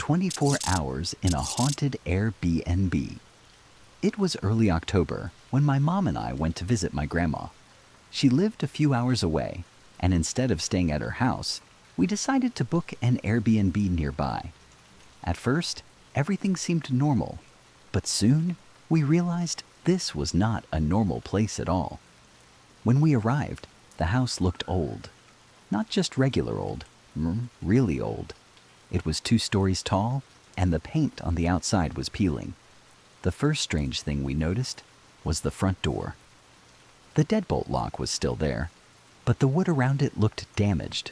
24 hours in a haunted Airbnb. It was early October when my mom and I went to visit my grandma. She lived a few hours away, and instead of staying at her house, we decided to book an Airbnb nearby. At first, everything seemed normal, but soon we realized this was not a normal place at all. When we arrived, the house looked old. Not just regular old, really old. It was 2 stories tall, and the paint on the outside was peeling. The first strange thing we noticed was the front door. The deadbolt lock was still there, but the wood around it looked damaged.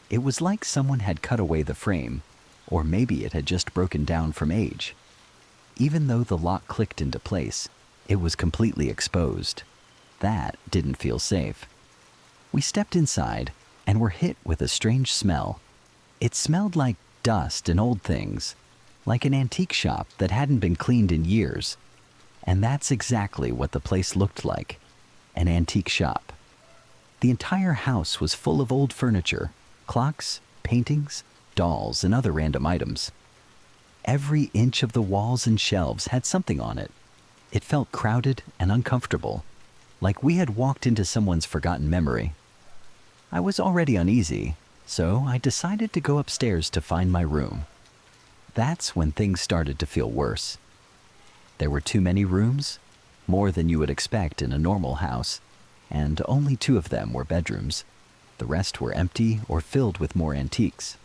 It was like someone had cut away the frame, or maybe it had just broken down from age. Even though the lock clicked into place, it was completely exposed. That didn't feel safe. We stepped inside and were hit with a strange smell. It smelled like dust and old things, like an antique shop that hadn't been cleaned in years. And that's exactly what the place looked like, an antique shop. The entire house was full of old furniture, clocks, paintings, dolls, and other random items. Every inch of the walls and shelves had something on it. It felt crowded and uncomfortable, like we had walked into someone's forgotten memory. I was already uneasy, so I decided to go upstairs to find my room. That's when things started to feel worse. There were too many rooms, more than you would expect in a normal house, and only 2 of them were bedrooms. The rest were empty or filled with more antiques.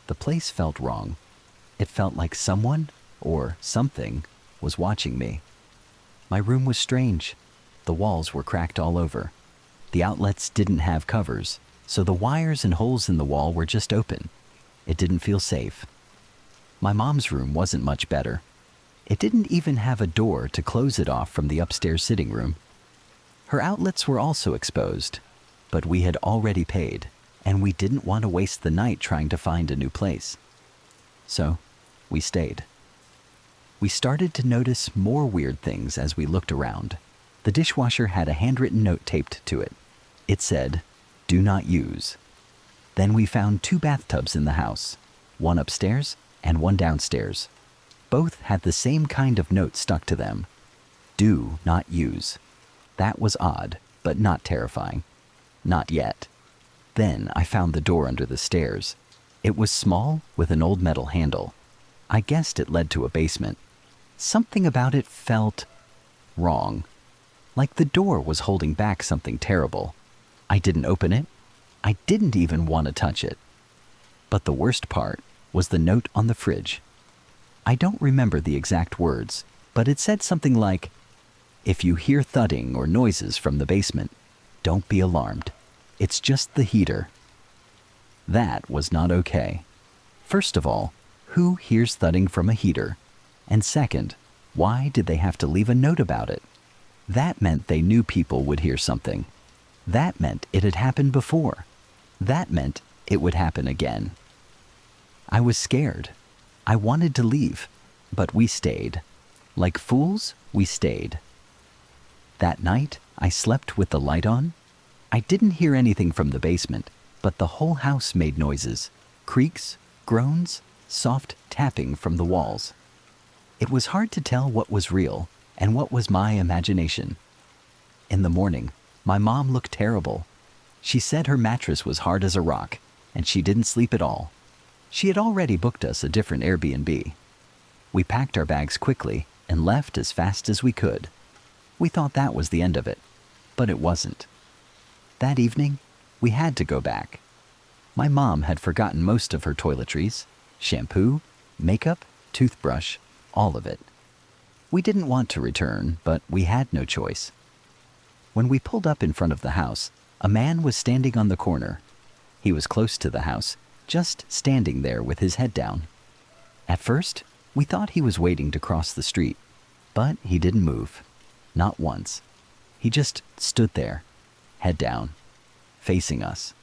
The place felt wrong. It felt like someone, or something, was watching me. My room was strange. The walls were cracked all over. The outlets didn't have covers, so the wires and holes in the wall were just open. It didn't feel safe. My mom's room wasn't much better. It didn't even have a door to close it off from the upstairs sitting room. Her outlets were also exposed, but we had already paid, and we didn't want to waste the night trying to find a new place. So, we stayed. We started to notice more weird things as we looked around. The dishwasher had a handwritten note taped to it. It said, "Do not use." Then we found 2 bathtubs in the house, one upstairs and one downstairs. Both had the same kind of note stuck to them. Do not use. That was odd, but not terrifying. Not yet. Then I found the door under the stairs. It was small with an old metal handle. I guessed it led to a basement. Something about it felt wrong. Like the door was holding back something terrible. I didn't open it. I didn't even want to touch it. But the worst part was the note on the fridge. I don't remember the exact words, but it said something like, "If you hear thudding or noises from the basement, don't be alarmed. It's just the heater." That was not okay. First of all, who hears thudding from a heater? And second, why did they have to leave a note about it? That meant they knew people would hear something. That meant it had happened before. That meant it would happen again. I was scared. I wanted to leave, but we stayed. Like fools, we stayed. That night, I slept with the light on. I didn't hear anything from the basement, but the whole house made noises, creaks, groans, soft tapping from the walls. It was hard to tell what was real and what was my imagination. In the morning, my mom looked terrible. She said her mattress was hard as a rock, and she didn't sleep at all. She had already booked us a different Airbnb. We packed our bags quickly and left as fast as we could. We thought that was the end of it, but it wasn't. That evening, we had to go back. My mom had forgotten most of her toiletries, shampoo, makeup, toothbrush, all of it. We didn't want to return, but we had no choice. When we pulled up in front of the house, a man was standing on the corner. He was close to the house, just standing there with his head down. At first, we thought he was waiting to cross the street, but he didn't move. Not once. He just stood there, head down, facing us.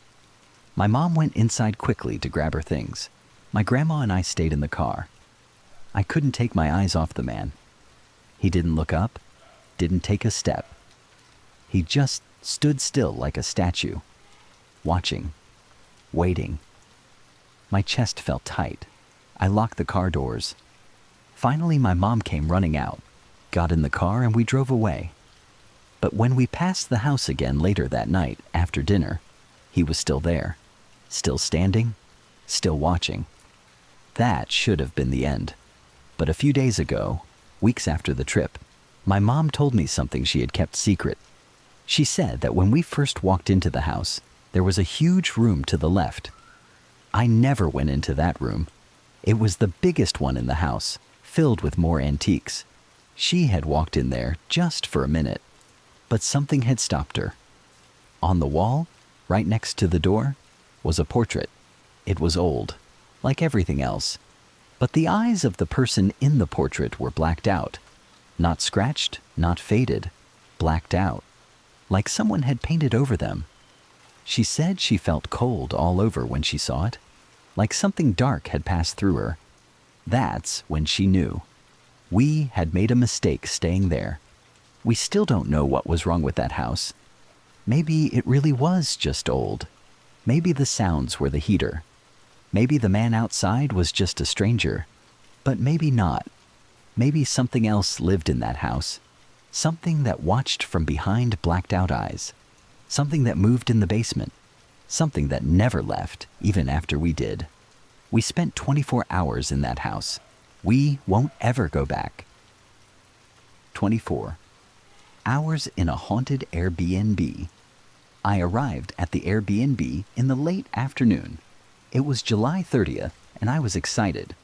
My mom went inside quickly to grab her things. My grandma and I stayed in the car. I couldn't take my eyes off the man. He didn't look up, didn't take a step. He just stood still like a statue, watching, waiting. My chest felt tight. I locked the car doors. Finally, my mom came running out, got in the car, and we drove away. But when we passed the house again later that night, after dinner, he was still there, still standing, still watching. That should have been the end. But a few days ago, weeks after the trip, my mom told me something she had kept secret. She said that when we first walked into the house, there was a huge room to the left. I never went into that room. It was the biggest one in the house, filled with more antiques. She had walked in there just for a minute, but something had stopped her. On the wall, right next to the door, was a portrait. It was old, like everything else, but the eyes of the person in the portrait were blacked out. Not scratched, not faded, blacked out, like someone had painted over them. She said she felt cold all over when she saw it, like something dark had passed through her. That's when she knew. We had made a mistake staying there. We still don't know what was wrong with that house. Maybe it really was just old. Maybe the sounds were the heater. Maybe the man outside was just a stranger. But maybe not. Maybe something else lived in that house. Something that watched from behind blacked out eyes. Something that moved in the basement. Something that never left, even after we did. We spent 24 hours in that house. We won't ever go back. 24. Hours in a haunted Airbnb. I arrived at the Airbnb in the late afternoon. It was July 30th, and I was excited.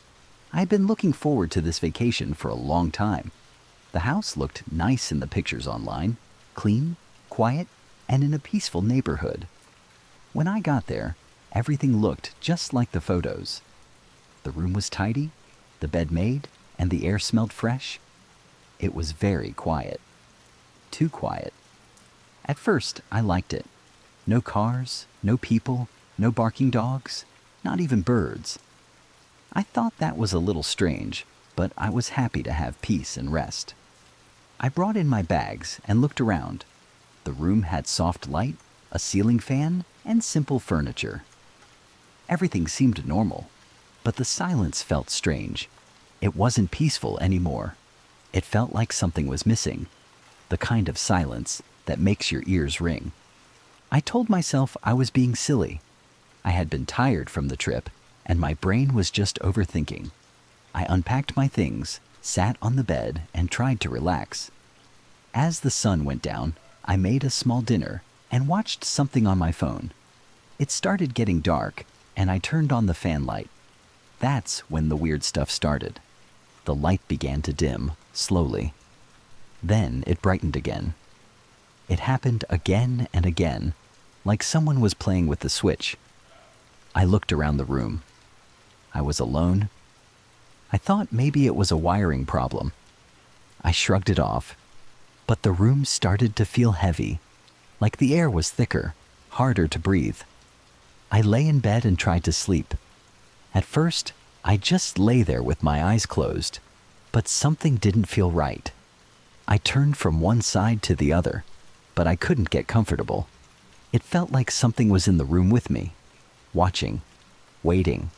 I had been looking forward to this vacation for a long time. The house looked nice in the pictures online, clean, quiet, and in a peaceful neighborhood. When I got there, everything looked just like the photos. The room was tidy, the bed made, and the air smelled fresh. It was very quiet. Too quiet. At first, I liked it. No cars, no people, no barking dogs, not even birds. I thought that was a little strange, but I was happy to have peace and rest. I brought in my bags and looked around. The room had soft light, a ceiling fan, and simple furniture. Everything seemed normal, but the silence felt strange. It wasn't peaceful anymore. It felt like something was missing, the kind of silence that makes your ears ring. I told myself I was being silly. I had been tired from the trip, and my brain was just overthinking. I unpacked my things, sat on the bed, and tried to relax. As the sun went down, I made a small dinner and watched something on my phone. It started getting dark, and I turned on the fan light. That's when the weird stuff started. The light began to dim, slowly. Then it brightened again. It happened again and again, like someone was playing with the switch. I looked around the room. I was alone. I thought maybe it was a wiring problem. I shrugged it off. But the room started to feel heavy, like the air was thicker, harder to breathe. I lay in bed and tried to sleep. At first, I just lay there with my eyes closed, but something didn't feel right. I turned from one side to the other, but I couldn't get comfortable. It felt like something was in the room with me, watching, waiting.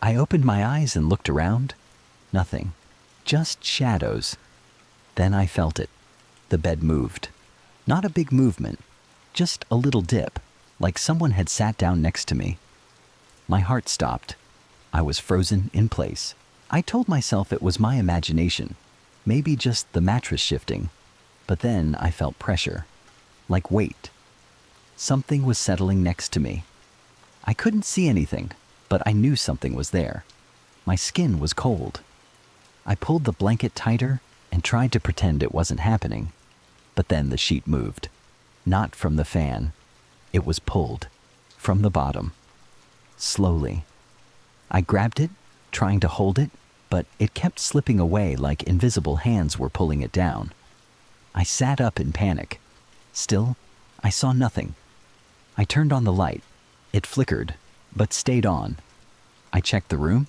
I opened my eyes and looked around. Nothing, just shadows. Then I felt it. The bed moved. Not a big movement, just a little dip, like someone had sat down next to me. My heart stopped. I was frozen in place. I told myself it was my imagination, maybe just the mattress shifting. But then I felt pressure, like weight. Something was settling next to me. I couldn't see anything, but I knew something was there. My skin was cold. I pulled the blanket tighter and tried to pretend it wasn't happening. But then the sheet moved. Not from the fan. It was pulled. From the bottom. Slowly. I grabbed it, trying to hold it, but it kept slipping away like invisible hands were pulling it down. I sat up in panic. Still, I saw nothing. I turned on the light. It flickered, but stayed on. I checked the room,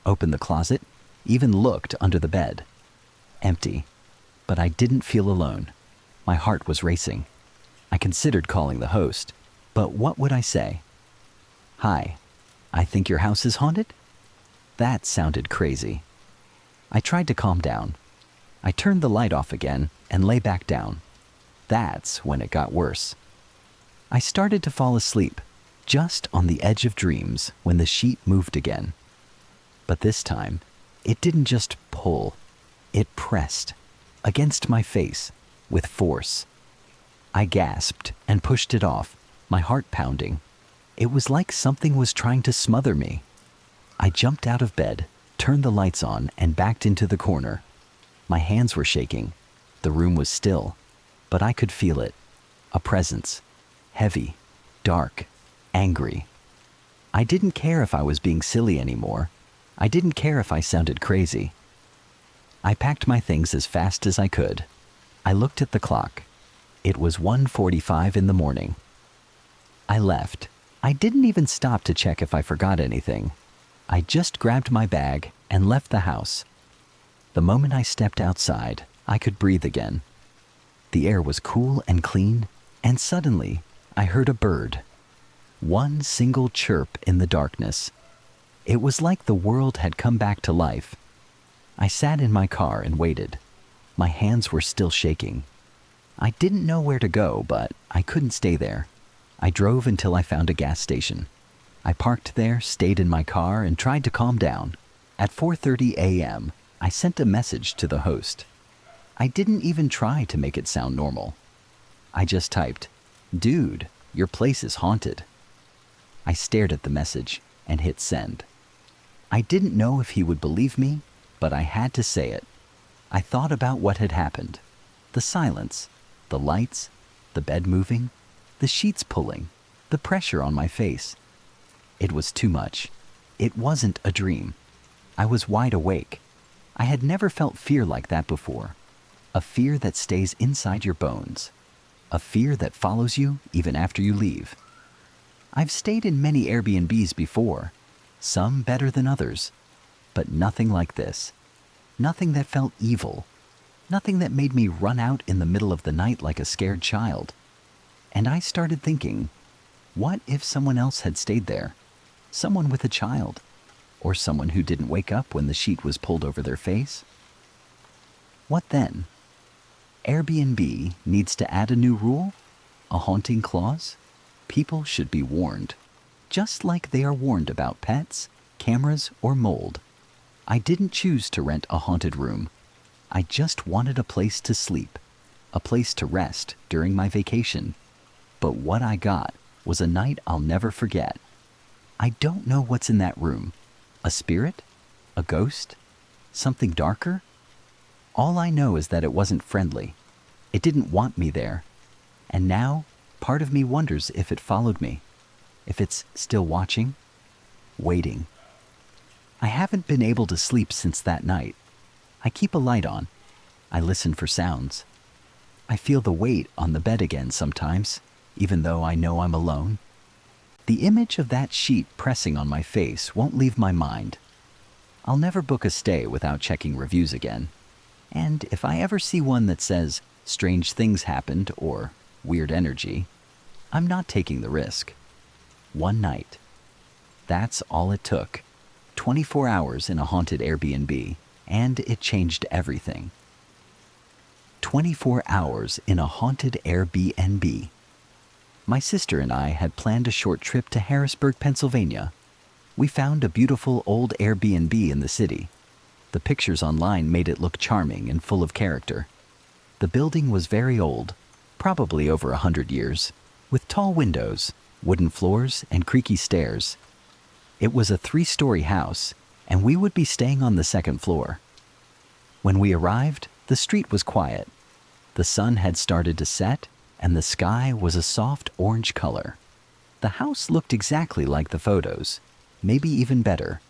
opened the closet, even looked under the bed. Empty. But I didn't feel alone. My heart was racing. I considered calling the host, but what would I say? "Hi, I think your house is haunted?" That sounded crazy. I tried to calm down. I turned the light off again and lay back down. That's when it got worse. I started to fall asleep, just on the edge of dreams when the sheet moved again. But this time, it didn't just pull, it pressed against my face with force. I gasped and pushed it off, my heart pounding. It was like something was trying to smother me. I jumped out of bed, turned the lights on, and backed into the corner. My hands were shaking. The room was still, but I could feel it. A presence. Heavy, dark, angry. I didn't care if I was being silly anymore. I didn't care if I sounded crazy. I packed my things as fast as I could. I looked at the clock. It was 1:45 in the morning. I left. I didn't even stop to check if I forgot anything. I just grabbed my bag and left the house. The moment I stepped outside, I could breathe again. The air was cool and clean, and suddenly, I heard a bird. One single chirp in the darkness. It was like the world had come back to life. I sat in my car and waited. My hands were still shaking. I didn't know where to go, but I couldn't stay there. I drove until I found a gas station. I parked there, stayed in my car, and tried to calm down. At 4:30 a.m., I sent a message to the host. I didn't even try to make it sound normal. I just typed, "Dude, your place is haunted." I stared at the message and hit send. I didn't know if he would believe me, but I had to say it. I thought about what had happened. The silence, the lights, the bed moving, the sheets pulling, the pressure on my face. It was too much. It wasn't a dream. I was wide awake. I had never felt fear like that before. A fear that stays inside your bones. A fear that follows you even after you leave. I've stayed in many Airbnbs before, some better than others, but nothing like this. Nothing that felt evil. Nothing that made me run out in the middle of the night like a scared child. And I started thinking, what if someone else had stayed there? Someone with a child? Or someone who didn't wake up when the sheet was pulled over their face? What then? Airbnb needs to add a new rule? A haunting clause? People should be warned. Just like they are warned about pets, cameras, or mold. I didn't choose to rent a haunted room. I just wanted a place to sleep, a place to rest during my vacation. But what I got was a night I'll never forget. I don't know what's in that room. A spirit? A ghost? Something darker? All I know is that it wasn't friendly. It didn't want me there. And now, part of me wonders if it followed me. If it's still watching? Waiting. I haven't been able to sleep since that night. I keep a light on. I listen for sounds. I feel the weight on the bed again sometimes, even though I know I'm alone. The image of that sheet pressing on my face won't leave my mind. I'll never book a stay without checking reviews again. And if I ever see one that says, "Strange things happened," or "Weird energy," I'm not taking the risk. One night. That's all it took. 24 hours in a haunted Airbnb, and it changed everything. 24 hours in a haunted Airbnb. My sister and I had planned a short trip to Harrisburg, Pennsylvania. We found a beautiful old Airbnb in the city. The pictures online made it look charming and full of character. The building was very old, probably over 100 years, with tall windows, wooden floors, and creaky stairs. It was a 3-story house, and we would be staying on the second floor. When we arrived, the street was quiet. The sun had started to set, and the sky was a soft orange color. The house looked exactly like the photos, maybe even better.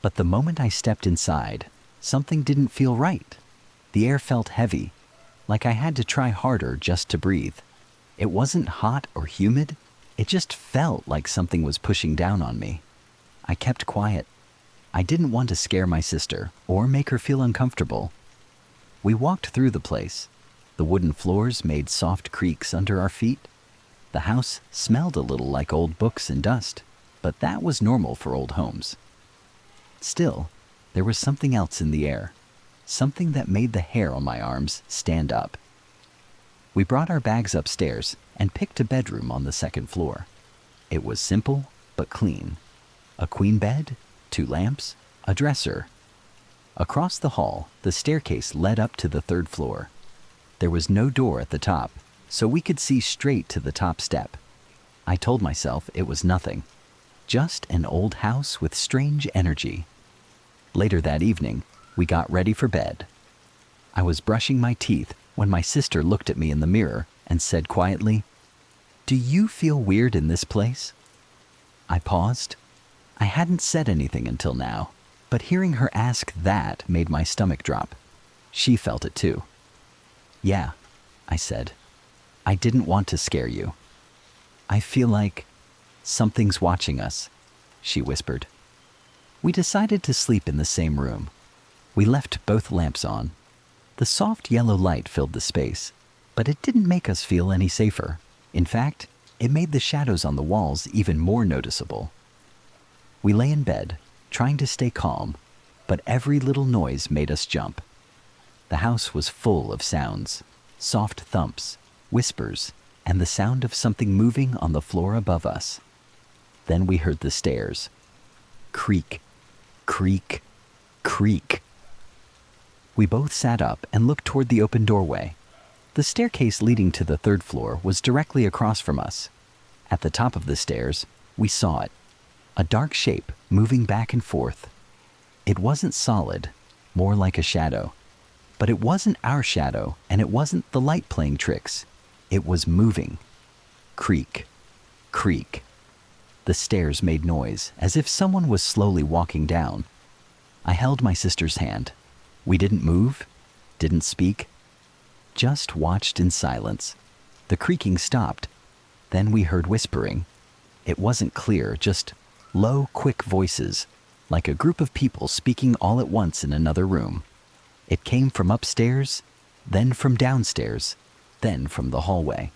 But the moment I stepped inside, something didn't feel right. The air felt heavy, like I had to try harder just to breathe. It wasn't hot or humid, it just felt like something was pushing down on me. I kept quiet. I didn't want to scare my sister or make her feel uncomfortable. We walked through the place. The wooden floors made soft creaks under our feet. The house smelled a little like old books and dust, but that was normal for old homes. Still, there was something else in the air, something that made the hair on my arms stand up. We brought our bags upstairs and picked a bedroom on the second floor. It was simple but clean. A queen bed, 2 lamps, a dresser. Across the hall, the staircase led up to the 3rd floor. There was no door at the top, so we could see straight to the top step. I told myself it was nothing, just an old house with strange energy. Later that evening, we got ready for bed. I was brushing my teeth when my sister looked at me in the mirror and said quietly, "Do you feel weird in this place?" I paused. I hadn't said anything until now, but hearing her ask that made my stomach drop. She felt it too. "Yeah," I said. "I didn't want to scare you. I feel like something's watching us," she whispered. We decided to sleep in the same room. We left both lamps on. The soft yellow light filled the space, but it didn't make us feel any safer. In fact, it made the shadows on the walls even more noticeable. We lay in bed, trying to stay calm, but every little noise made us jump. The house was full of sounds, soft thumps, whispers, and the sound of something moving on the floor above us. Then we heard the stairs. Creak, creak, creak. We both sat up and looked toward the open doorway. The staircase leading to the 3rd floor was directly across from us. At the top of the stairs, we saw it, a dark shape moving back and forth. It wasn't solid, more like a shadow. But it wasn't our shadow, and it wasn't the light playing tricks. It was moving. Creak, creak. The stairs made noise, as if someone was slowly walking down. I held my sister's hand. We didn't move, didn't speak, just watched in silence. The creaking stopped. Then we heard whispering. It wasn't clear, just low, quick voices, like a group of people speaking all at once in another room. It came from upstairs, then from downstairs, then from the hallway.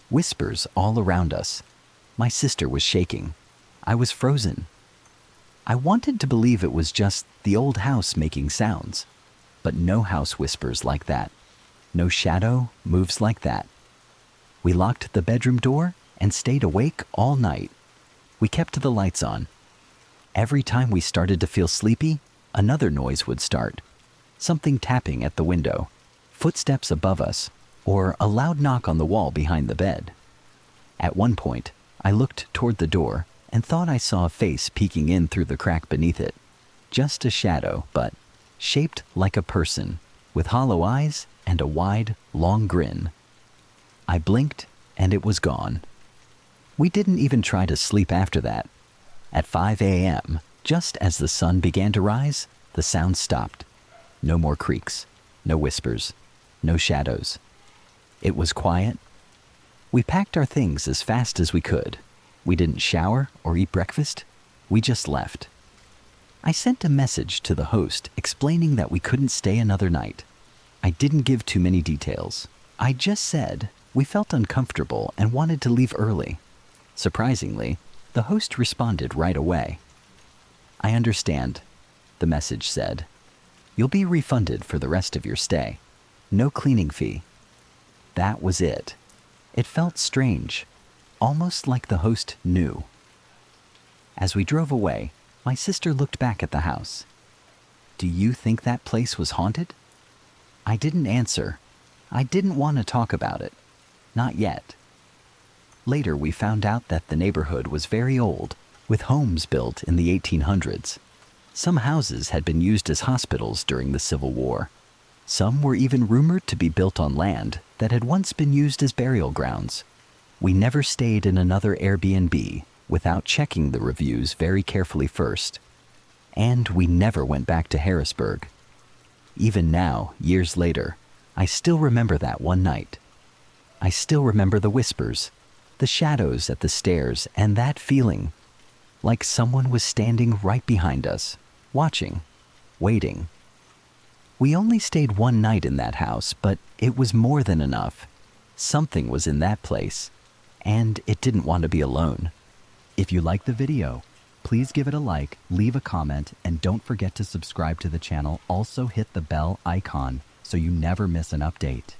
Whispers all around us. My sister was shaking. I was frozen. I wanted to believe it was just the old house making sounds, but no house whispers like that. No shadow moves like that. We locked the bedroom door and stayed awake all night. We kept the lights on. Every time we started to feel sleepy, another noise would start. Something tapping at the window, footsteps above us, or a loud knock on the wall behind the bed. At one point, I looked toward the door and thought I saw a face peeking in through the crack beneath it. Just a shadow, but shaped like a person, with hollow eyes and a wide, long grin. I blinked and it was gone. We didn't even try to sleep after that. At 5 a.m., just as the sun began to rise, the sound stopped. No more creaks, no whispers, no shadows. It was quiet. We packed our things as fast as we could. We didn't shower or eat breakfast. We just left. I sent a message to the host explaining that we couldn't stay another night. I didn't give too many details. I just said we felt uncomfortable and wanted to leave early. Surprisingly, the host responded right away. "I understand," the message said. "You'll be refunded for the rest of your stay. No cleaning fee." That was it. It felt strange, almost like the host knew. As we drove away, my sister looked back at the house. "Do you think that place was haunted?" I didn't answer. I didn't want to talk about it. Not yet. Later, we found out that the neighborhood was very old, with homes built in the 1800s. Some houses had been used as hospitals during the Civil War. Some were even rumored to be built on land that had once been used as burial grounds. We never stayed in another Airbnb without checking the reviews very carefully first. And we never went back to Harrisburg. Even now, years later, I still remember that one night. I still remember the whispers, the shadows at the stairs, and that feeling, like someone was standing right behind us, watching, waiting. We only stayed one night in that house, but it was more than enough. Something was in that place, and it didn't want to be alone. If you like the video, Please give it a like, leave a comment, and don't forget to subscribe to the channel. Also hit the bell icon so you never miss an update.